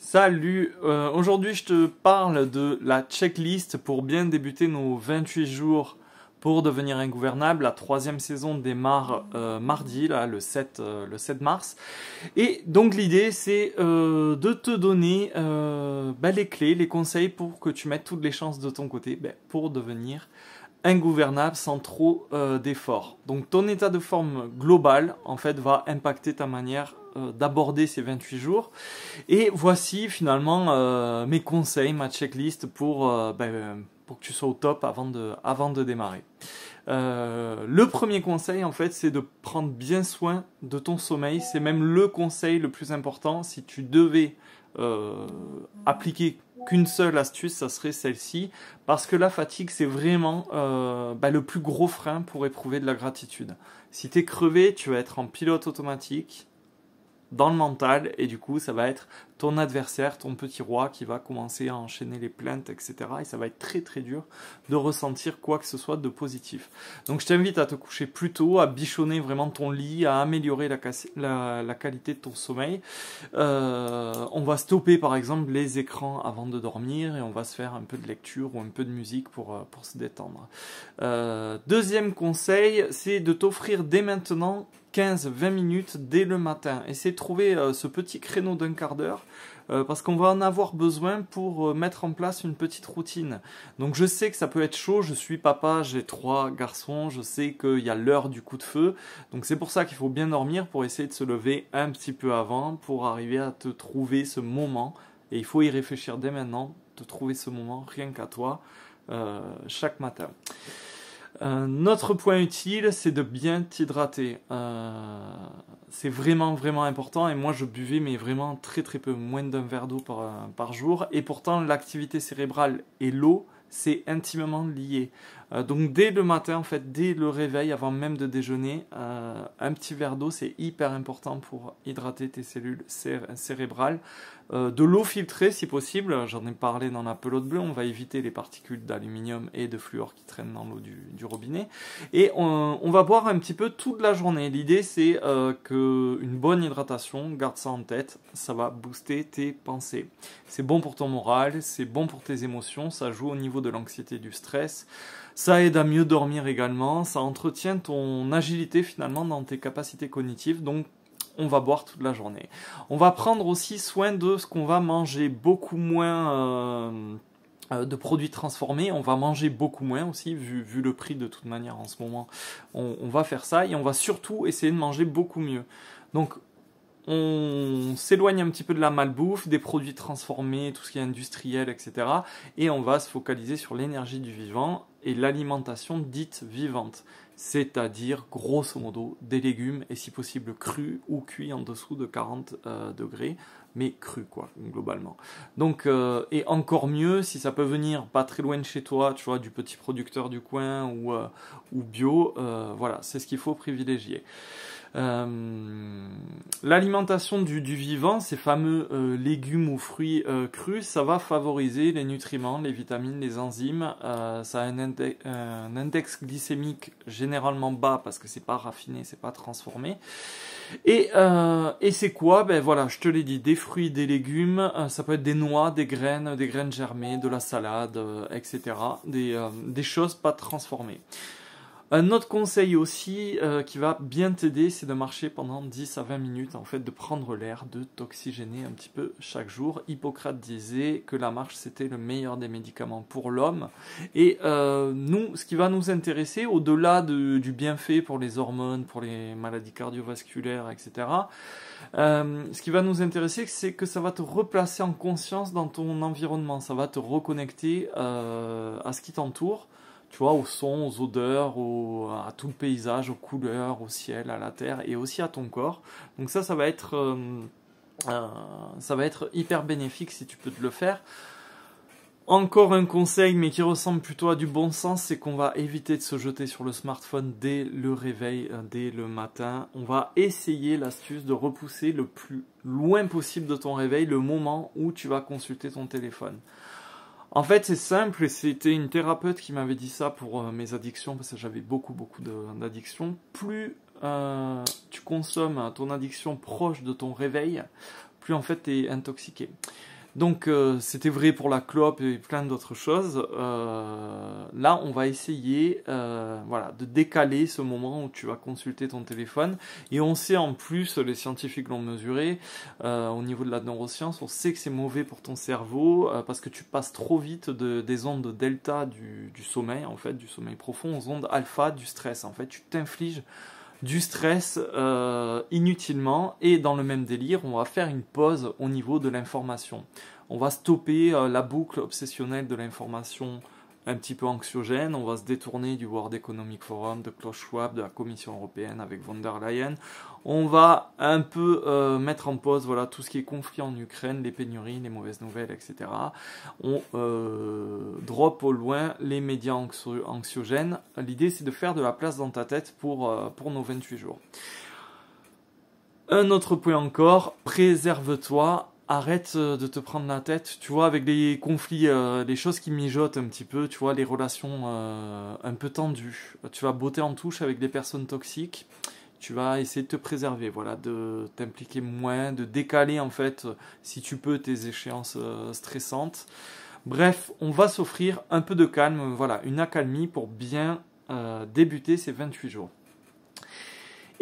Salut, aujourd'hui je te parle de la checklist pour bien débuter nos 28 jours pour devenir ingouvernable. La troisième saison démarre mardi, là, le 7 mars. Et donc l'idée c'est de te donner les clés, les conseils pour que tu mettes toutes les chances de ton côté pour devenir ingouvernable sans trop d'efforts. Donc ton état de forme global en fait va impacter ta manière d'aborder ces 28 jours. Et voici finalement mes conseils, ma checklist pour que tu sois au top avant de démarrer. Le premier conseil en fait c'est de prendre bien soin de ton sommeil. C'est même le conseil le plus important. Si tu devais appliquer qu'une seule astuce, ça serait celle-ci, parce que la fatigue, c'est vraiment le plus gros frein pour éprouver de la gratitude. Si tu es crevé, tu vas être en pilote automatique, dans le mental, et du coup, ça va être ton adversaire, ton petit roi, qui va commencer à enchaîner les plaintes, etc. Et ça va être très très dur de ressentir quoi que ce soit de positif. Donc je t'invite à te coucher plus tôt, à bichonner vraiment ton lit, à améliorer la qualité de ton sommeil. On va stopper par exemple les écrans avant de dormir, et on va se faire un peu de lecture ou un peu de musique pour se détendre. Deuxième conseil, c'est de t'offrir dès maintenant 15-20 minutes dès le matin. Essayez de trouver ce petit créneau d'un quart d'heure parce qu'on va en avoir besoin pour mettre en place une petite routine. Donc je sais que ça peut être chaud, je suis papa, j'ai 3 garçons, je sais qu'il y a l'heure du coup de feu, donc c'est pour ça qu'il faut bien dormir pour essayer de se lever un petit peu avant pour arriver à te trouver ce moment, et il faut y réfléchir dès maintenant, te trouver ce moment rien qu'à toi chaque matin. Un autre point utile, c'est de bien t'hydrater. C'est vraiment vraiment important, et moi je buvais mais vraiment très très peu, moins d'un verre d'eau par jour, et pourtant l'activité cérébrale et l'eau, c'est intimement lié. Donc dès le matin, en fait, dès le réveil, avant même de déjeuner, un petit verre d'eau, c'est hyper important pour hydrater tes cellules cérébrales. De l'eau filtrée si possible, j'en ai parlé dans la pelote bleue, on va éviter les particules d'aluminium et de fluor qui traînent dans l'eau du robinet. Et on va boire un petit peu toute la journée. L'idée c'est qu'une bonne hydratation, garde ça en tête, ça va booster tes pensées. C'est bon pour ton moral, c'est bon pour tes émotions, ça joue au niveau de l'anxiété et du stress. Ça aide à mieux dormir également, ça entretient ton agilité finalement dans tes capacités cognitives, donc on va boire toute la journée. On va prendre aussi soin de ce qu'on va manger, beaucoup moins de produits transformés, on va manger beaucoup moins aussi, vu le prix de toute manière en ce moment, on va faire ça, et on va surtout essayer de manger beaucoup mieux. Donc on s'éloigne un petit peu de la malbouffe, des produits transformés, tout ce qui est industriel, etc. Et on va se focaliser sur l'énergie du vivant et l'alimentation dite vivante. C'est-à-dire, grosso modo, des légumes, et si possible crus ou cuits en dessous de 40 degrés, mais crus quoi, globalement. Donc, et encore mieux, si ça peut venir pas très loin de chez toi, tu vois, du petit producteur du coin ou bio, voilà, c'est ce qu'il faut privilégier. L'alimentation du vivant, ces fameux légumes ou fruits crus, ça va favoriser les nutriments, les vitamines, les enzymes. Ça a un index glycémique généralement bas parce que c'est pas raffiné, c'est pas transformé. Et c'est quoi? Ben voilà, je te l'ai dit, des fruits, des légumes, ça peut être des noix, des graines germées, de la salade, etc. Des choses pas transformées. Un autre conseil aussi qui va bien t'aider, c'est de marcher pendant 10 à 20 minutes, en fait, de prendre l'air, de t'oxygéner un petit peu chaque jour. Hippocrate disait que la marche, c'était le meilleur des médicaments pour l'homme. Et nous, ce qui va nous intéresser, au-delà du bienfait pour les hormones, pour les maladies cardiovasculaires, etc., ce qui va nous intéresser, c'est que ça va te replacer en conscience dans ton environnement. Ça va te reconnecter à ce qui t'entoure. Tu vois, au son, aux odeurs, à tout le paysage, aux couleurs, au ciel, à la terre, et aussi à ton corps. Donc ça va être hyper bénéfique si tu peux te le faire. Encore un conseil, mais qui ressemble plutôt à du bon sens, c'est qu'on va éviter de se jeter sur le smartphone dès le réveil, dès le matin. On va essayer l'astuce de repousser le plus loin possible de ton réveil le moment où tu vas consulter ton téléphone. En fait, c'est simple, et c'était une thérapeute qui m'avait dit ça pour mes addictions, parce que j'avais beaucoup d'addictions. Plus tu consommes ton addiction proche de ton réveil, plus en fait tu es intoxiqué. Donc c'était vrai pour la clope et plein d'autres choses. Là, on va essayer voilà, de décaler ce moment où tu vas consulter ton téléphone. Et on sait en plus, les scientifiques l'ont mesuré, au niveau de la neuroscience, on sait que c'est mauvais pour ton cerveau parce que tu passes trop vite des ondes delta du sommeil, en fait, du sommeil profond, aux ondes alpha du stress. En fait, tu t'infliges du stress inutilement, et dans le même délire, on va faire une pause au niveau de l'information. On va stopper la boucle obsessionnelle de l'information un petit peu anxiogène, on va se détourner du World Economic Forum, de Klaus Schwab, de la Commission européenne avec von der Leyen. On va un peu mettre en pause voilà, tout ce qui est conflit en Ukraine, les pénuries, les mauvaises nouvelles, etc. On drop au loin les médias anxiogènes. L'idée, c'est de faire de la place dans ta tête pour nos 28 jours. Un autre point encore, préserve-toi. Arrête de te prendre la tête, tu vois, avec les conflits, les choses qui mijotent un petit peu, tu vois, les relations un peu tendues. Tu vas botter en touche avec des personnes toxiques, tu vas essayer de te préserver, voilà, de t'impliquer moins, de décaler en fait, si tu peux, tes échéances stressantes. Bref, on va s'offrir un peu de calme, voilà, une accalmie pour bien débuter ces 28 jours.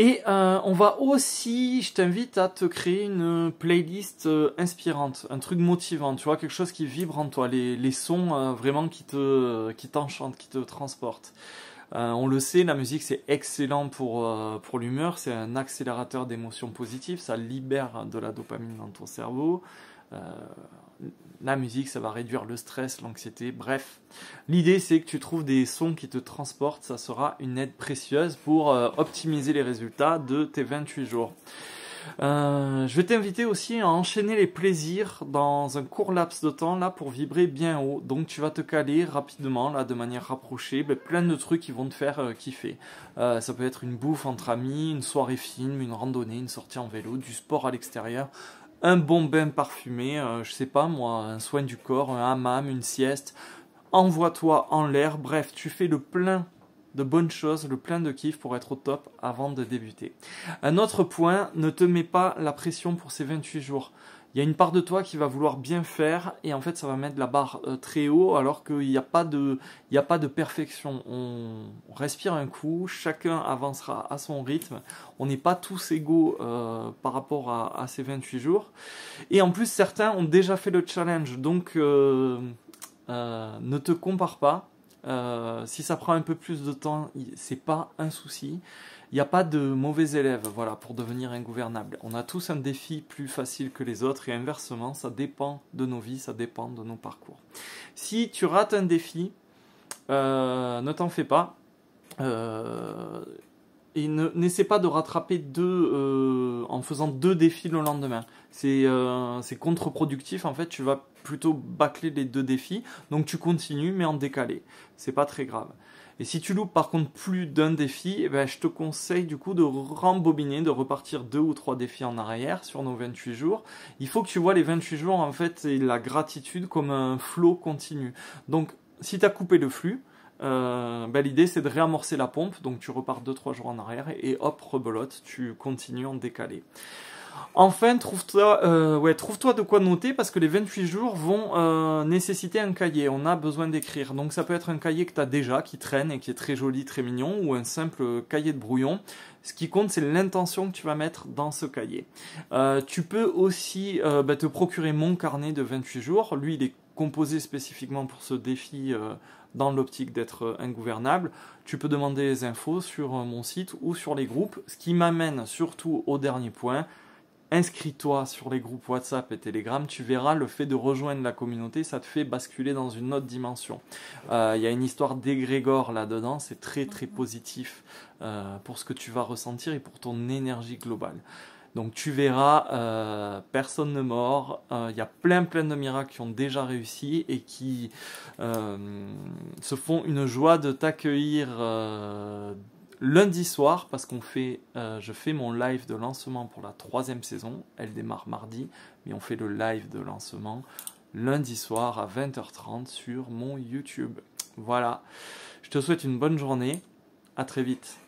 Et on va aussi, je t'invite à te créer une playlist inspirante, un truc motivant, tu vois, quelque chose qui vibre en toi, les sons vraiment qui t'enchantent, qui te transportent. On le sait, la musique c'est excellent pour l'humeur, c'est un accélérateur d'émotions positives, ça libère de la dopamine dans ton cerveau. La musique, ça va réduire le stress, l'anxiété, bref. L'idée, c'est que tu trouves des sons qui te transportent, ça sera une aide précieuse pour optimiser les résultats de tes 28 jours. Je vais t'inviter aussi à enchaîner les plaisirs dans un court laps de temps là pour vibrer bien haut. Donc tu vas te caler rapidement là de manière rapprochée, plein de trucs qui vont te faire kiffer. Ça peut être une bouffe entre amis, une soirée film, une randonnée, une sortie en vélo, du sport à l'extérieur. Un bon bain parfumé, je sais pas moi, un soin du corps, un hammam, une sieste, envoie-toi en l'air, bref, tu fais le plein de bonnes choses, le plein de kiff pour être au top avant de débuter. Un autre point, ne te mets pas la pression pour ces 28 jours. Il y a une part de toi qui va vouloir bien faire et en fait ça va mettre la barre très haut alors qu'il n'y a pas de perfection. On respire un coup, chacun avancera à son rythme. On n'est pas tous égaux par rapport à ces 28 jours. Et en plus certains ont déjà fait le challenge, donc ne te compare pas. Si ça prend un peu plus de temps, c'est pas un souci. Il n'y a pas de mauvais élèves, voilà, pour devenir ingouvernable. On a tous un défi plus facile que les autres et inversement, ça dépend de nos vies, ça dépend de nos parcours. Si tu rates un défi, ne t'en fais pas. Et n'essaie pas de rattraper en faisant 2 défis le lendemain. C'est contre-productif, en fait, tu vas plutôt bâcler les 2 défis, donc tu continues mais en décalé. C'est pas très grave. Et si tu loupes par contre plus d'un défi, eh ben, je te conseille du coup de rembobiner, de repartir 2 ou 3 défis en arrière sur nos 28 jours. Il faut que tu vois les 28 jours en fait et la gratitude comme un flot continu. Donc si tu as coupé le flux, l'idée c'est de réamorcer la pompe, donc tu repars 2-3 jours en arrière et hop, rebelote, tu continues en décalé. Enfin, trouve-toi de quoi noter parce que les 28 jours vont nécessiter un cahier. On a besoin d'écrire. Donc ça peut être un cahier que tu as déjà, qui traîne et qui est très joli, très mignon, ou un simple cahier de brouillon. Ce qui compte, c'est l'intention que tu vas mettre dans ce cahier. Tu peux aussi te procurer mon carnet de 28 jours. Lui, il est composé spécifiquement pour ce défi dans l'optique d'être ingouvernable. Tu peux demander les infos sur mon site ou sur les groupes. Ce qui m'amène surtout au dernier point. Inscris-toi sur les groupes WhatsApp et Telegram, tu verras le fait de rejoindre la communauté, ça te fait basculer dans une autre dimension. Il y a une histoire d'égrégore là-dedans, c'est très très positif pour ce que tu vas ressentir et pour ton énergie globale. Donc tu verras, personne ne mord, il y a plein de miracles qui ont déjà réussi et qui se font une joie de t'accueillir lundi soir, parce je fais mon live de lancement pour la 3e saison. Elle démarre mardi, mais on fait le live de lancement lundi soir à 20h30 sur mon YouTube. Voilà, je te souhaite une bonne journée, à très vite.